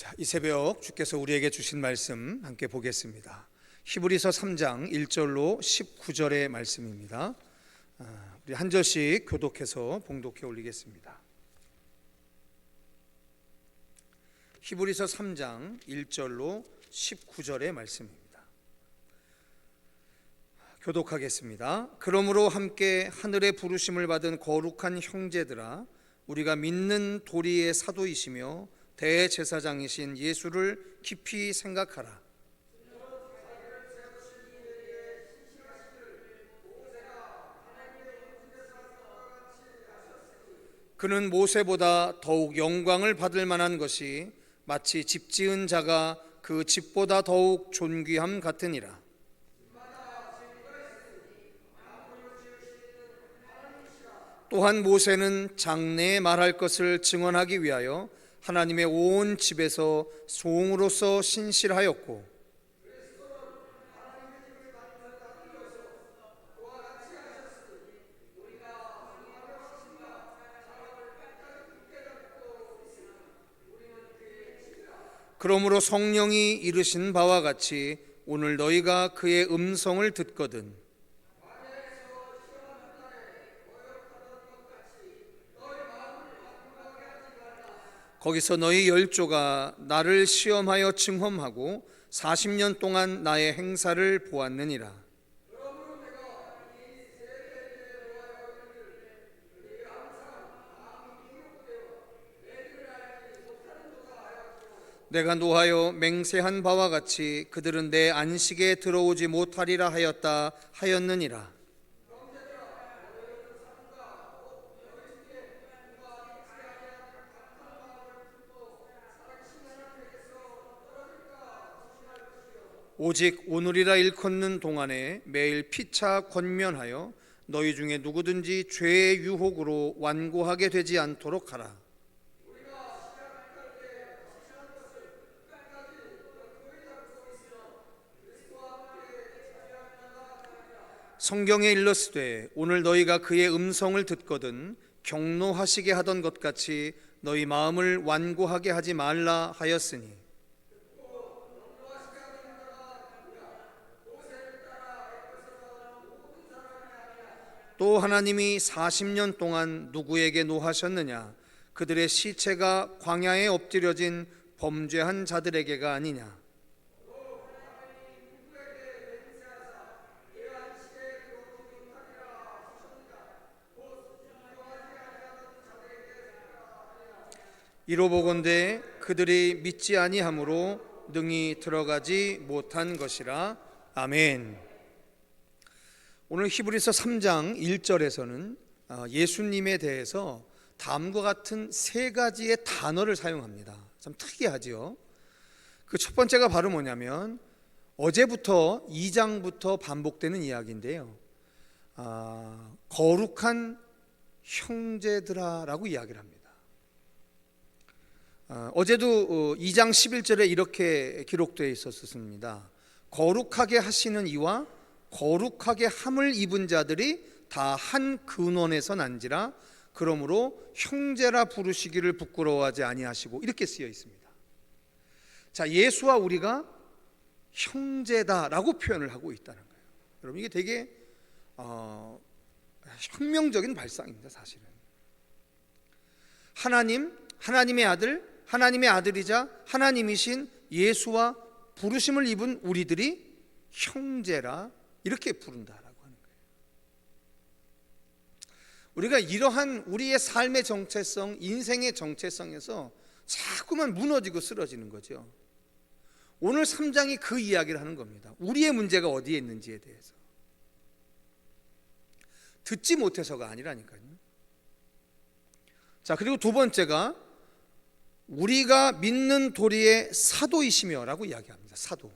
자, 이 새벽 주께서 우리에게 주신 말씀 함께 보겠습니다. 히브리서 3장 1절로 19절의 말씀입니다. 우리 한 절씩 교독해서 봉독해 올리겠습니다. 히브리서 3장 1절로 19절의 말씀입니다. 교독하겠습니다. 그러므로 함께 하늘의 부르심을 받은 거룩한 형제들아, 우리가 믿는 도리의 사도이시며 대제사장이신 예수를 깊이 생각하라. 그는 모세보다 더욱 영광을 받을 만한 것이 마치 집 지은 자가 그 집보다 더욱 존귀함 같으니라. 또한 모세는 장래에 말할 것을 증언하기 위하여 하나님의 온 집에서 송으로서 신실하였고, 그러므로 성령이 이르신 바와 같이 오늘 너희가 그의 음성을 듣거든 거기서 너희 열조가 나를 시험하여 증험하고 40년 동안 나의 행사를 보았느니라. 내가 노하여 맹세한 바와 같이 그들은 내 안식에 들어오지 못하리라 하였느니라. 오직 오늘이라 일컫는 동안에 매일 피차 권면하여 너희 중에 누구든지 죄의 유혹으로 완고하게 되지 않도록 하라. 성경에 일렀으되 오늘 너희가 그의 음성을 듣거든 경노하시게 하던 것 같이 너희 마음을 완고하게 하지 말라 하였으니, 또 하나님이 40년 동안 누구에게 노하셨느냐? 그들의 시체가 광야에 엎드려진 범죄한 자들에게가 아니냐? 이로 보건대 그들이 믿지 아니함으로 능히 들어가지 못한 것이라. 아멘. 오늘 히브리서 3장 1절에서는 예수님에 대해서 다음과 같은 세 가지의 단어를 사용합니다. 참 특이하죠. 그 첫 번째가 바로 뭐냐면 어제부터 2장부터 반복되는 이야기인데요. 거룩한 형제들아 라고 이야기를 합니다. 어제도 2장 11절에 이렇게 기록되어 있었습니다. 거룩하게 하시는 이와 거룩하게 함을 입은 자들이 다 한 근원에서 난지라. 그러므로 형제라 부르시기를 부끄러워하지 아니하시고, 이렇게 쓰여 있습니다. 자, 예수와 우리가 형제다라고 표현을 하고 있다는 거예요. 여러분, 이게 되게 혁명적인 발상입니다. 사실은 하나님의 아들, 하나님의 아들이자 하나님이신 예수와 부르심을 입은 우리들이 형제라 이렇게 부른다라고 하는 거예요. 우리가 이러한 우리의 삶의 정체성, 인생의 정체성에서 자꾸만 무너지고 쓰러지는 거죠. 오늘 3장이 그 이야기를 하는 겁니다. 우리의 문제가 어디에 있는지에 대해서. 듣지 못해서가 아니라니까요. 자, 그리고 두 번째가 우리가 믿는 도리의 사도이시며 라고 이야기합니다. 사도.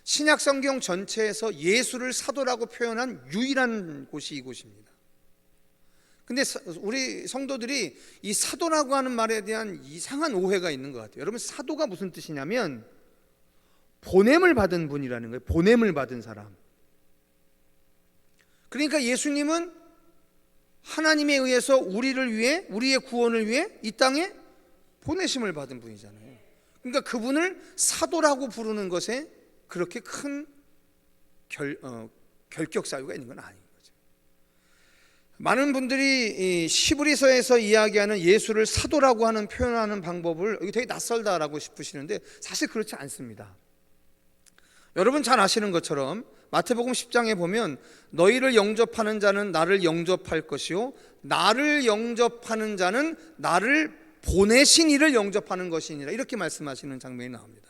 신약 성경 전체에서 예수를 사도라고 표현한 유일한 곳이 이곳입니다. 근데 우리 성도들이 이 사도라고 하는 말에 대한 이상한 오해가 있는 것 같아요. 여러분, 사도가 무슨 뜻이냐면 보냄을 받은 분이라는 거예요. 보냄을 받은 사람. 그러니까 예수님은 하나님에 의해서 우리를 위해, 우리의 구원을 위해 이 땅에 보내심을 받은 분이잖아요. 그러니까 그분을 사도라고 부르는 것에 그렇게 큰 결격 사유가 있는 건 아닌 거죠. 많은 분들이 이 히브리서에서 이야기하는 예수를 사도라고 하는 표현하는 방법을 되게 낯설다라고 싶으시는데 사실 그렇지 않습니다. 여러분 잘 아시는 것처럼 마태복음 10장에 보면 너희를 영접하는 자는 나를 영접할 것이요 나를 영접하는 자는 나를 보내신 이를 영접하는 것이니라 이렇게 말씀하시는 장면이 나옵니다.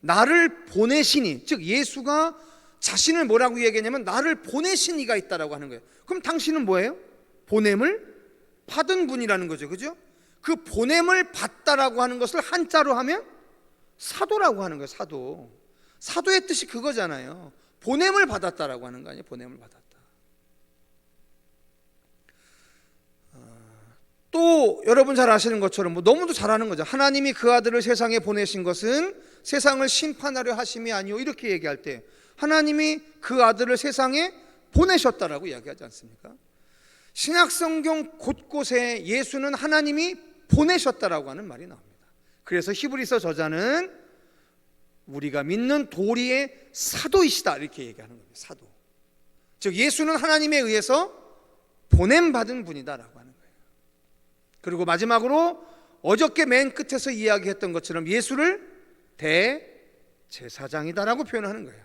나를 보내신 이, 즉 예수가 자신을 뭐라고 얘기했냐면 나를 보내신 이가 있다라고 하는 거예요. 그럼 당신은 뭐예요? 보냄을 받은 분이라는 거죠. 그죠? 그 보냄을 받다라고 하는 것을 한자로 하면 사도라고 하는 거예요. 사도. 사도의 뜻이 그거잖아요. 보냄을 받았다라고 하는 거 아니에요? 보냄을 받았다. 또 여러분 잘 아시는 것처럼 너무도 잘 아는 거죠. 하나님이 그 아들을 세상에 보내신 것은 세상을 심판하려 하심이 아니오 이렇게 얘기할 때 하나님이 그 아들을 세상에 보내셨다라고 이야기하지 않습니까? 신약성경 곳곳에 예수는 하나님이 보내셨다라고 하는 말이 나옵니다. 그래서 히브리서 저자는 우리가 믿는 도리의 사도이시다 이렇게 얘기하는 겁니다. 사도. 즉 예수는 하나님에 의해서 보냄받은 분이다라고 하는 거예요. 그리고 마지막으로 어저께 맨 끝에서 이야기했던 것처럼 예수를 대제사장이다라고 표현하는 거예요.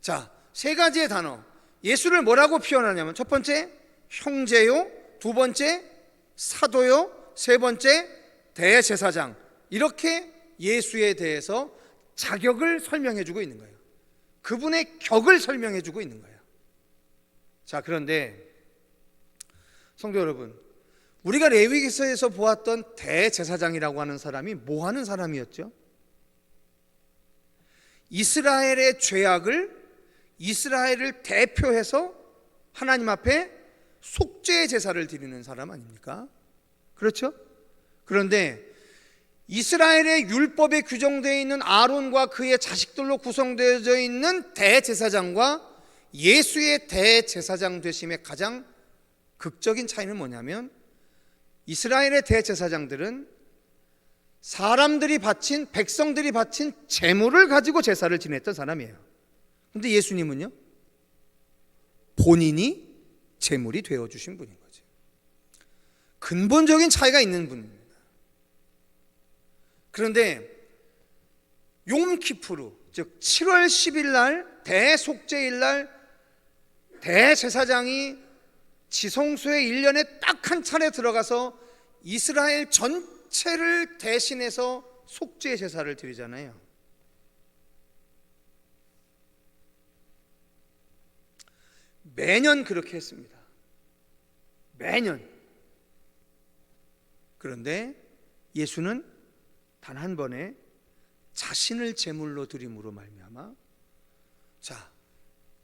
자, 세 가지의 단어. 예수를 뭐라고 표현하냐면 첫 번째 형제요, 두 번째 사도요, 세 번째 대제사장. 이렇게 예수에 대해서 자격을 설명해 주고 있는 거예요. 그분의 격을 설명해 주고 있는 거예요. 자, 그런데 성도 여러분, 우리가 레위기서에서 보았던 대제사장이라고 하는 사람이 뭐 하는 사람이었죠? 이스라엘의 죄악을 이스라엘을 대표해서 하나님 앞에 속죄의 제사를 드리는 사람 아닙니까? 그렇죠? 그런데 이스라엘의 율법에 규정되어 있는 아론과 그의 자식들로 구성되어져 있는 대제사장과 예수의 대제사장 되심의 가장 극적인 차이는 뭐냐면 이스라엘의 대제사장들은 사람들이 바친 백성들이 바친 제물을 가지고 제사를 지냈던 사람이에요. 그런데 예수님은요 본인이 제물이 되어주신 분인 거죠. 근본적인 차이가 있는 분입니다. 그런데 욤키푸르 즉 7월 10일 날 대속죄일 날 대제사장이 지성소에 1년에 딱 한 차례 들어가서 이스라엘 전체를 대신해서 속죄 제사를 드리잖아요. 매년 그렇게 했습니다. 매년. 그런데 예수는 단 한 번에 자신을 제물로 드림으로 말미암아 자,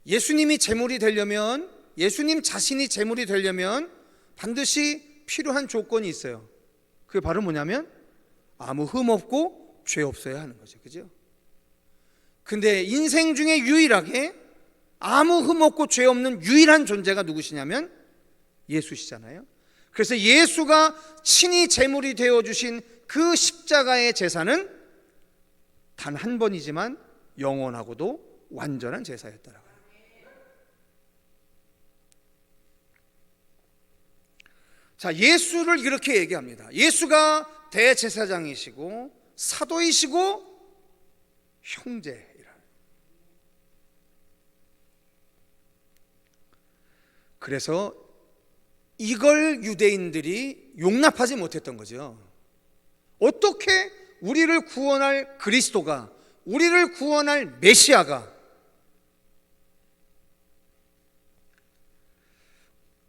예수님이 제물이 되려면 예수님 자신이 제물이 되려면 반드시 필요한 조건이 있어요. 그게 바로 뭐냐면 아무 흠 없고 죄 없어야 하는 거죠. 그죠? 근데 인생 중에 유일하게 아무 흠 없고 죄 없는 유일한 존재가 누구시냐면 예수시잖아요. 그래서 예수가 친히 제물이 되어주신 그 십자가의 제사는 단 한 번이지만 영원하고도 완전한 제사였다라고 합니다. 자, 예수를 이렇게 얘기합니다. 예수가 대제사장이시고 사도이시고 형제이라. 그래서 이걸 유대인들이 용납하지 못했던 거죠. 어떻게 우리를 구원할 그리스도가, 우리를 구원할 메시아가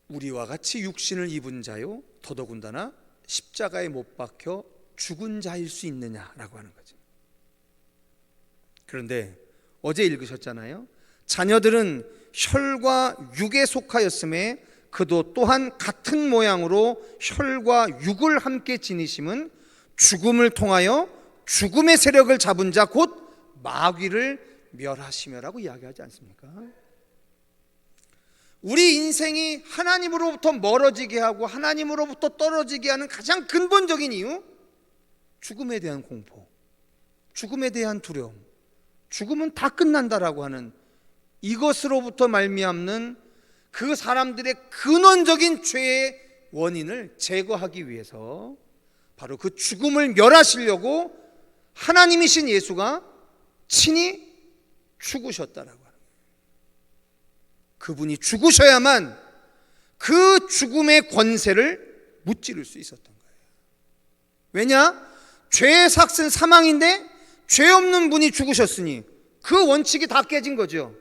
우리와 같이 육신을 입은 자요 더더군다나 십자가에 못 박혀 죽은 자일 수 있느냐라고 하는 거죠. 그런데 어제 읽으셨잖아요. 자녀들은 혈과 육에 속하였음에 그도 또한 같은 모양으로 혈과 육을 함께 지니심은 죽음을 통하여 죽음의 세력을 잡은 자 곧 마귀를 멸하시며라고 이야기하지 않습니까? 우리 인생이 하나님으로부터 멀어지게 하고 하나님으로부터 떨어지게 하는 가장 근본적인 이유, 죽음에 대한 공포, 죽음에 대한 두려움, 죽음은 다 끝난다라고 하는 이것으로부터 말미암는 그 사람들의 근원적인 죄의 원인을 제거하기 위해서 바로 그 죽음을 멸하시려고 하나님이신 예수가 친히 죽으셨다라고 합니다. 그분이 죽으셔야만 그 죽음의 권세를 무찌를 수 있었던 거예요. 왜냐? 죄의 삭은 사망인데 죄 없는 분이 죽으셨으니 그 원칙이 다 깨진 거죠.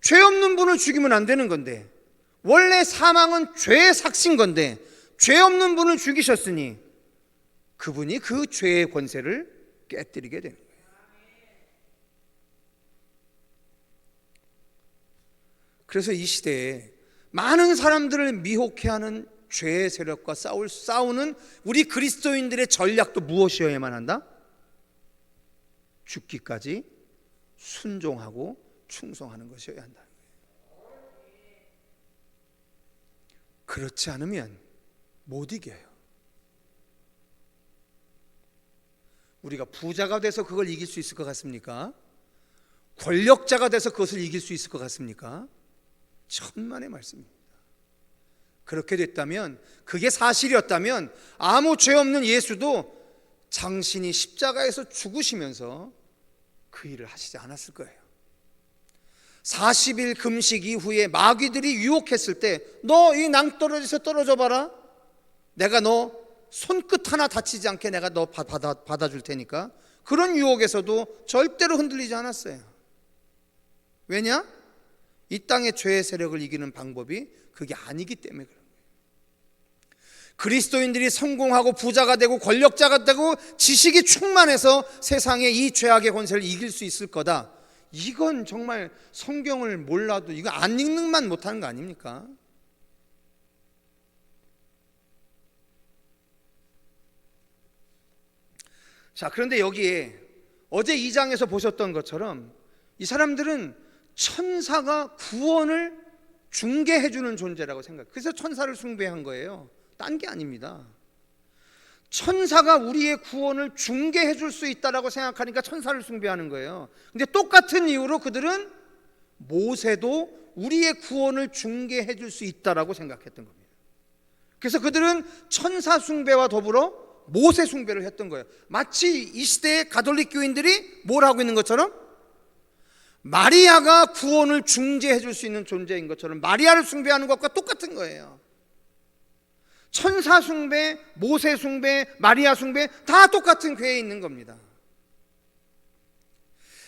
죄 없는 분을 죽이면 안 되는 건데, 원래 사망은 죄의 삭신 건데 죄 없는 분을 죽이셨으니 그분이 그 죄의 권세를 깨뜨리게 되는 거예요. 그래서 이 시대에 많은 사람들을 미혹해하는 죄의 세력과 싸우는 우리 그리스도인들의 전략도 무엇이어야만 한다? 죽기까지 순종하고 충성하는 것이어야 한다는 거예요. 그렇지 않으면 못 이겨요. 우리가 부자가 돼서 그걸 이길 수 있을 것 같습니까? 권력자가 돼서 그것을 이길 수 있을 것 같습니까? 천만의 말씀입니다. 그렇게 됐다면, 그게 사실이었다면 아무 죄 없는 예수도 장신이 십자가에서 죽으시면서 그 일을 하시지 않았을 거예요. 40일 금식 이후에 마귀들이 유혹했을 때, 너 이 낭떠러지에서 떨어져 봐라, 내가 너 손끝 하나 다치지 않게 내가 너 받아줄 테니까, 그런 유혹에서도 절대로 흔들리지 않았어요. 왜냐? 이 땅의 죄의 세력을 이기는 방법이 그게 아니기 때문에 그런 거예요. 그리스도인들이 성공하고 부자가 되고 권력자가 되고 지식이 충만해서 세상의 이 죄악의 권세를 이길 수 있을 거다, 이건 정말 성경을 몰라도, 이거 안 읽는만 못하는 거 아닙니까? 자, 그런데 여기에 어제 2장에서 보셨던 것처럼 이 사람들은 천사가 구원을 중개해주는 존재라고 생각해요. 그래서 천사를 숭배한 거예요. 딴 게 아닙니다. 천사가 우리의 구원을 중개해줄 수 있다라고 생각하니까 천사를 숭배하는 거예요. 근데 똑같은 이유로 그들은 모세도 우리의 구원을 중개해줄 수 있다라고 생각했던 겁니다. 그래서 그들은 천사 숭배와 더불어 모세 숭배를 했던 거예요. 마치 이 시대의 가톨릭 교인들이 뭘 하고 있는 것처럼, 마리아가 구원을 중재해 줄 수 있는 존재인 것처럼 마리아를 숭배하는 것과 똑같은 거예요. 천사 숭배, 모세 숭배, 마리아 숭배 다 똑같은 궤에 있는 겁니다.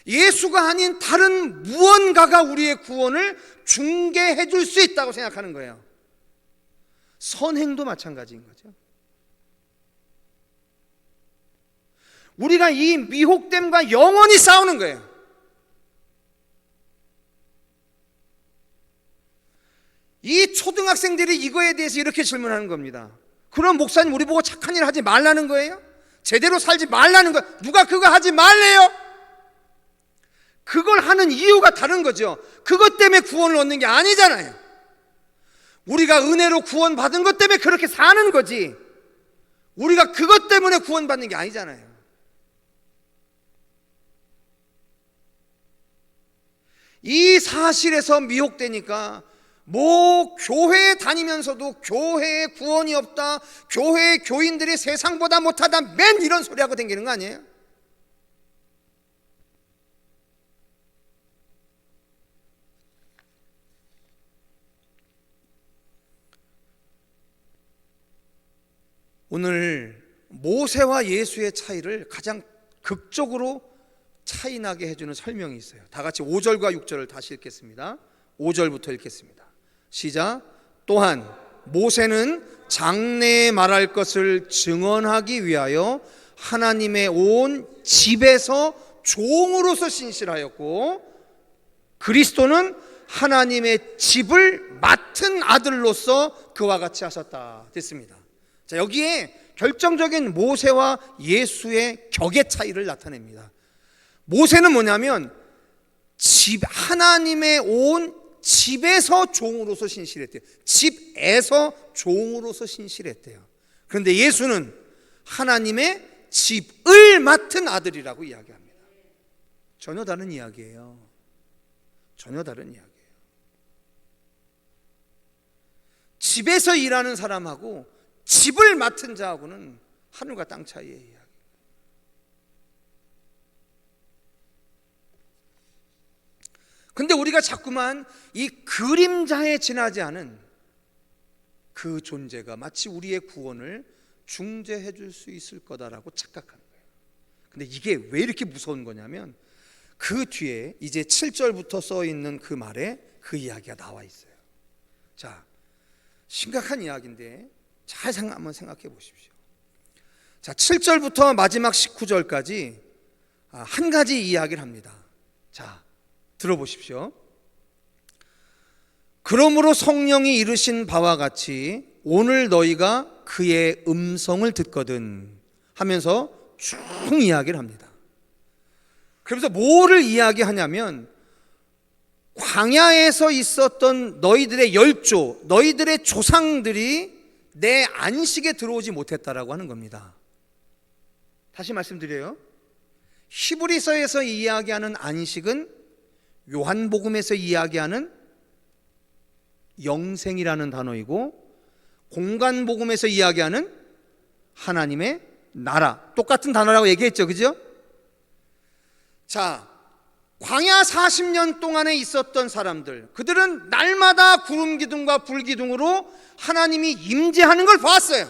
예수가 아닌 다른 무언가가 우리의 구원을 중개해 줄 수 있다고 생각하는 거예요. 선행도 마찬가지인 거죠. 우리가 이 미혹됨과 영원히 싸우는 거예요. 이 초등학생들이 이거에 대해서 이렇게 질문하는 겁니다. 그럼 목사님, 우리 보고 착한 일 하지 말라는 거예요? 제대로 살지 말라는 거예요? 누가 그거 하지 말래요? 그걸 하는 이유가 다른 거죠. 그것 때문에 구원을 얻는 게 아니잖아요. 우리가 은혜로 구원받은 것 때문에 그렇게 사는 거지, 우리가 그것 때문에 구원받는 게 아니잖아요. 이 사실에서 미혹되니까 뭐 교회에 다니면서도 교회에 구원이 없다, 교회 교인들이 세상보다 못하다, 맨 이런 소리 하고 다니는 거 아니에요? 오늘 모세와 예수의 차이를 가장 극적으로 차이나게 해주는 설명이 있어요. 다 같이 5절과 6절을 다시 읽겠습니다. 5절부터 읽겠습니다. 시작. 또한 모세는 장래에 말할 것을 증언하기 위하여 하나님의 온 집에서 종으로서 신실하였고, 그리스도는 하나님의 집을 맡은 아들로서 그와 같이 하셨다. 됐습니다. 자, 여기에 결정적인 모세와 예수의 격의 차이를 나타냅니다. 모세는 뭐냐면 하나님의 온 집에서 종으로서 신실했대요. 집에서 종으로서 신실했대요. 그런데 예수는 하나님의 집을 맡은 아들이라고 이야기합니다. 전혀 다른 이야기예요. 전혀 다른 이야기예요. 집에서 일하는 사람하고 집을 맡은 자하고는 하늘과 땅 차이의 이야기. 근데 우리가 자꾸만 이 그림자에 지나지 않은 그 존재가 마치 우리의 구원을 중재해 줄 수 있을 거다라고 착각하는 거예요. 근데 이게 왜 이렇게 무서운 거냐면 그 뒤에 이제 7절부터 써 있는 그 말에 그 이야기가 나와 있어요. 자, 심각한 이야기인데 잘 한번 생각해 보십시오. 자, 7절부터 마지막 19절까지 한 가지 이야기를 합니다. 자, 들어보십시오. 그러므로 성령이 이르신 바와 같이 오늘 너희가 그의 음성을 듣거든 하면서 쭉 이야기를 합니다. 그러면서 뭐를 이야기하냐면 광야에서 있었던 너희들의 열조, 너희들의 조상들이 내 안식에 들어오지 못했다라고 하는 겁니다. 다시 말씀드려요. 히브리서에서 이야기하는 안식은 요한복음에서 이야기하는 영생이라는 단어이고, 공간복음에서 이야기하는 하나님의 나라, 똑같은 단어라고 얘기했죠, 그죠? 자, 광야 40년 동안에 있었던 사람들, 그들은 날마다 구름 기둥과 불 기둥으로 하나님이 임재하는 걸 봤어요.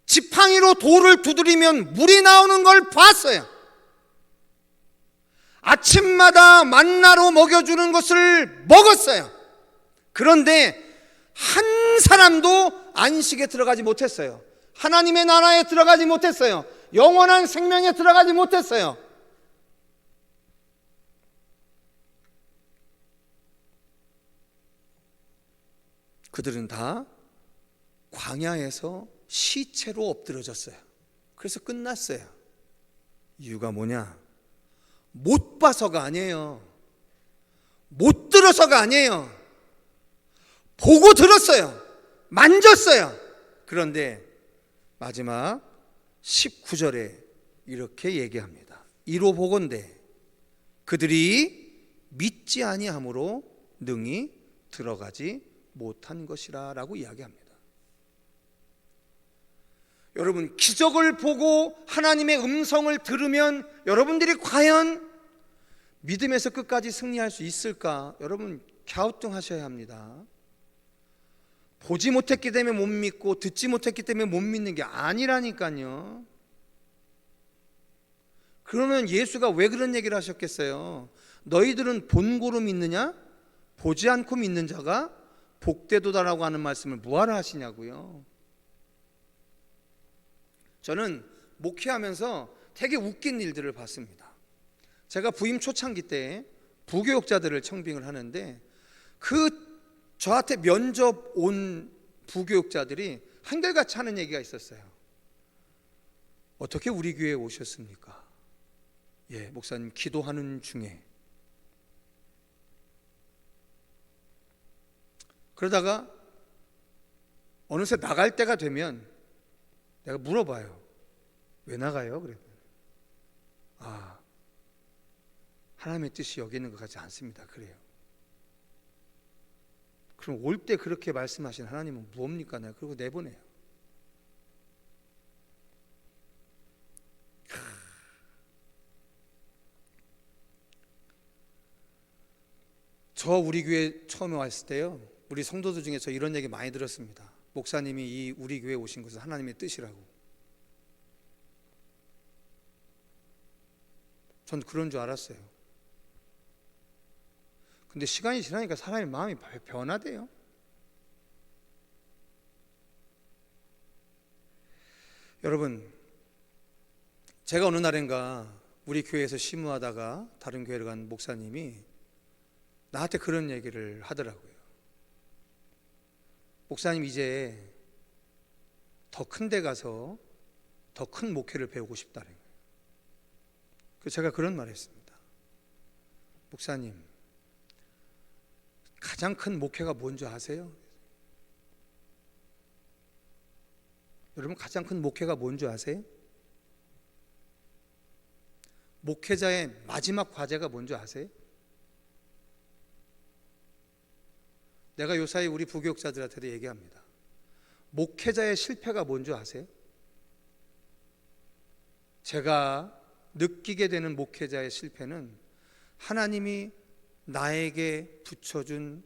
지팡이로 돌을 두드리면 물이 나오는 걸 봤어요. 아침마다 만나로 먹여주는 것을 먹었어요. 그런데 한 사람도 안식에 들어가지 못했어요. 하나님의 나라에 들어가지 못했어요. 영원한 생명에 들어가지 못했어요. 그들은 다 광야에서 시체로 엎드려졌어요. 그래서 끝났어요. 이유가 뭐냐? 못 봐서가 아니에요. 못 들어서가 아니에요. 보고 들었어요. 만졌어요. 그런데 마지막 19절에 이렇게 얘기합니다. 이로 보건대 그들이 믿지 아니함으로 능히 들어가지 못한 것이라 라고 이야기합니다. 여러분, 기적을 보고 하나님의 음성을 들으면 여러분들이 과연 믿음에서 끝까지 승리할 수 있을까? 여러분, 갸우뚱하셔야 합니다. 보지 못했기 때문에 못 믿고 듣지 못했기 때문에 못 믿는 게 아니라니까요. 그러면 예수가 왜 그런 얘기를 하셨겠어요? 너희들은 본고로 믿느냐? 보지 않고 믿는 자가 복되도다라고 하는 말씀을 뭐하러 하시냐고요. 저는 목회하면서 되게 웃긴 일들을 봤습니다. 제가 부임 초창기 때 부교육자들을 청빙을 하는데 저한테 면접 온 부교육자들이 한결같이 하는 얘기가 있었어요. 어떻게 우리 교회에 오셨습니까? 예, 목사님 기도하는 중에. 그러다가 어느새 나갈 때가 되면 내가 물어봐요. 왜 나가요? 그랬더니 하나님의 뜻이 여기 있는 것 같지 않습니다. 그래요. 그럼 올 때 그렇게 말씀하신 하나님은 무엇입니까? 내가 그러고 내보내요. 저 우리 교회 처음에 왔을 때요, 우리 성도들 중에 저 이런 얘기 많이 들었습니다. 목사님이 이 우리 교회에 오신 것은 하나님의 뜻이라고. 전 그런 줄 알았어요. 근데 시간이 지나니까 사람의 마음이 변화돼요. 여러분, 제가 어느 날인가 우리 교회에서 심무하다가 다른 교회를 간 목사님이 나한테 그런 얘기를 하더라고요. 목사님, 이제 더 큰 데 가서 더 큰 목회를 배우고 싶다는 거예요. 그래서 제가 그런 말을 했습니다. 목사님, 가장 큰 목회가 뭔지 아세요? 여러분, 가장 큰 목회가 뭔지 아세요? 목회자의 마지막 과제가 뭔지 아세요? 내가 요사이 우리 부교육자들한테도 얘기합니다. 목회자의 실패가 뭔지 아세요? 제가 느끼게 되는 목회자의 실패는 하나님이 나에게 붙여준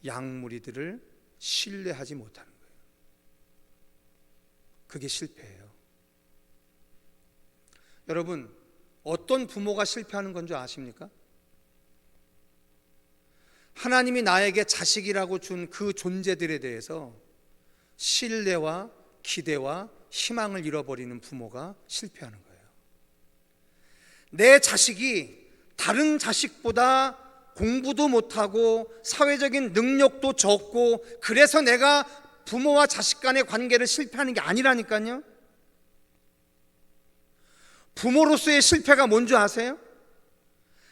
양무리들을 신뢰하지 못하는 거예요. 그게 실패예요. 여러분, 어떤 부모가 실패하는 건 줄 아십니까? 하나님이 나에게 자식이라고 준 그 존재들에 대해서 신뢰와 기대와 희망을 잃어버리는 부모가 실패하는 거예요. 내 자식이 다른 자식보다 공부도 못하고 사회적인 능력도 적고 그래서 내가 부모와 자식 간의 관계를 실패하는 게 아니라니까요. 부모로서의 실패가 뭔지 아세요?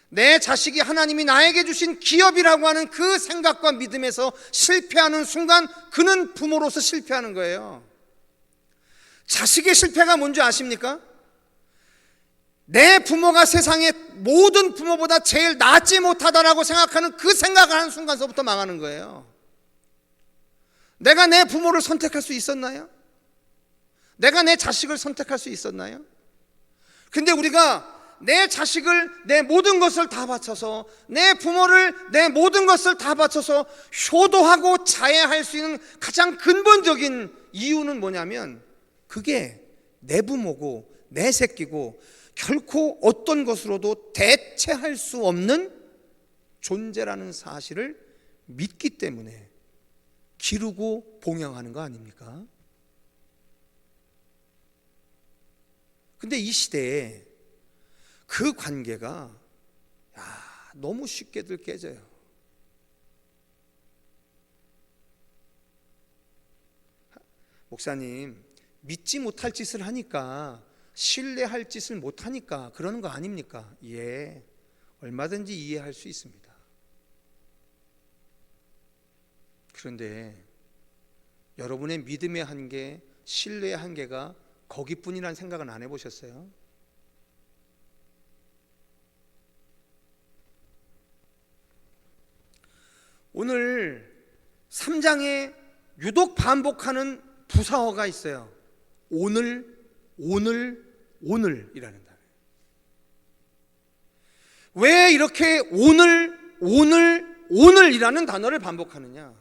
내 자식이 하나님이 나에게 주신 기업이라고 하는 그 생각과 믿음에서 실패하는 순간 그는 부모로서 실패하는 거예요. 자식의 실패가 뭔지 아십니까? 내 부모가 세상의 모든 부모보다 제일 낫지 못하다라고 생각하는 그 생각을 하는 순간서부터 망하는 거예요. 내가 내 부모를 선택할 수 있었나요? 내가 내 자식을 선택할 수 있었나요? 근데 우리가 내 자식을 내 모든 것을 다 바쳐서 내 부모를 내 모든 것을 다 바쳐서 효도하고 자애할 수 있는 가장 근본적인 이유는 뭐냐면 그게 내 부모고 내 새끼고 결코 어떤 것으로도 대체할 수 없는 존재라는 사실을 믿기 때문에 기르고 봉양하는 거 아닙니까? 근데 이 시대에 그 관계가 너무 쉽게들 깨져요. 목사님, 믿지 못할 짓을 하니까 신뢰할 짓을 못하니까 그러는 거 아닙니까? 예, 얼마든지 이해할 수 있습니다. 그런데 여러분의 믿음의 한계, 신뢰의 한계가 거기뿐이라는 생각은 안 해보셨어요? 오늘 3장에 유독 반복하는 부사어가 있어요. 오늘이라는 단어. 왜 이렇게 오늘이라는 단어를 반복하느냐?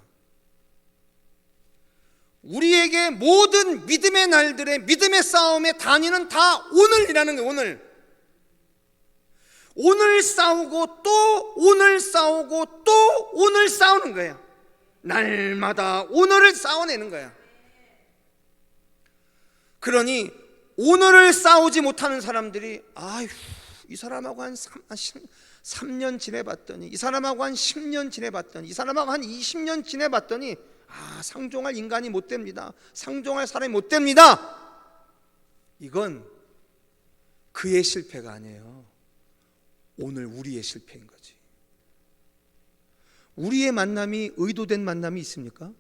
우리에게 모든 믿음의 날들의 믿음의 싸움의 단위는 다 오늘이라는 거예요. 오늘 싸우고 또 오늘 싸우고 또 오늘 싸우는 거예요. 날마다 오늘을 싸워내는 거야. 그러니 오늘을 싸우지 못하는 사람들이 이 사람하고 한 3년 지내봤더니, 이 사람하고 한 10년 지내봤더니, 이 사람하고 한 20년 지내봤더니 상종할 인간이 못 됩니다. 상종할 사람이 못 됩니다. 이건 그의 실패가 아니에요. 오늘 우리의 실패인 거지. 우리의 만남이 의도된 만남이 있습니까?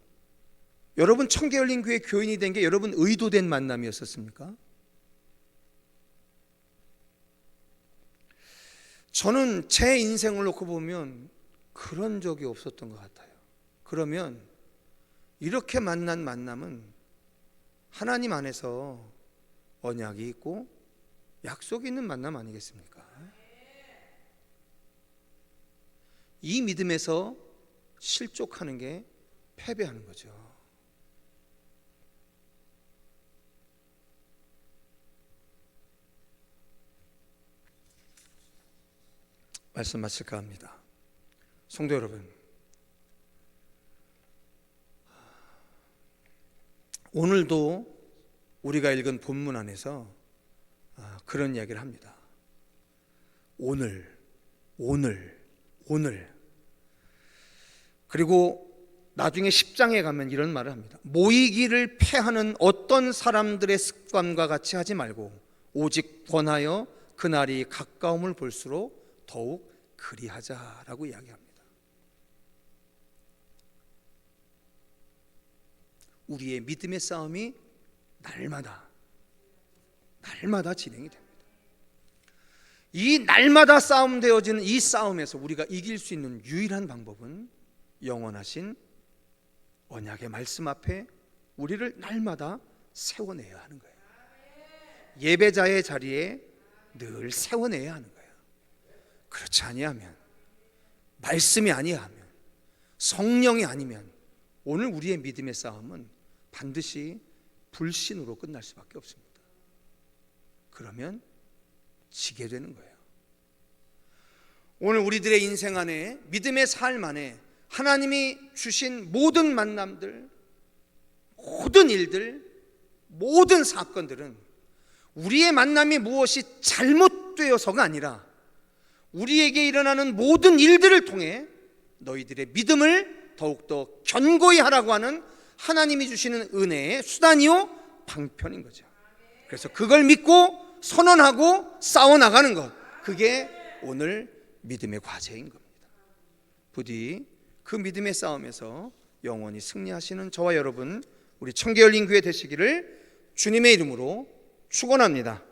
여러분 청계열린교회 교인이 된 게 여러분 의도된 만남이었었습니까? 저는 제 인생을 놓고 보면 그런 적이 없었던 것 같아요. 그러면 이렇게 만난 만남은 하나님 안에서 언약이 있고 약속이 있는 만남 아니겠습니까? 이 믿음에서 실족하는 게 패배하는 거죠. 말씀 마칠까 합니다. 성도 여러분, 오늘도 우리가 읽은 본문 안에서 그런 이야기를 합니다. 오늘. 그리고 나중에 10장에 가면 이런 말을 합니다. 모이기를 패하는 어떤 사람들의 습관과 같이 하지 말고 오직 권하여 그날이 가까움을 볼수록 더욱 그리하자라고 이야기합니다. 우리의 믿음의 싸움이 날마다 진행이 됩니다. 이 날마다 싸움되어지는 이 싸움에서 우리가 이길 수 있는 유일한 방법은 영원하신 언약의 말씀 앞에 우리를 날마다 세워내야 하는 거예요. 예배자의 자리에 늘 세워내야 하는 거예요. 그렇지 아니하면, 말씀이 아니하면, 성령이 아니면 오늘 우리의 믿음의 싸움은 반드시 불신으로 끝날 수밖에 없습니다. 그러면 지게 되는 거예요. 오늘 우리들의 인생 안에, 믿음의 삶 안에 하나님이 주신 모든 만남들, 모든 일들, 모든 사건들은 우리의 만남이 무엇이 잘못되어서가 아니라 우리에게 일어나는 모든 일들을 통해 너희들의 믿음을 더욱더 견고히 하라고 하는 하나님이 주시는 은혜의 수단이요 방편인 거죠. 그래서 그걸 믿고 선언하고 싸워나가는 것, 그게 오늘 믿음의 과제인 겁니다. 부디 그 믿음의 싸움에서 영원히 승리하시는 저와 여러분, 우리 청계열린 교회 되시기를 주님의 이름으로 축원합니다.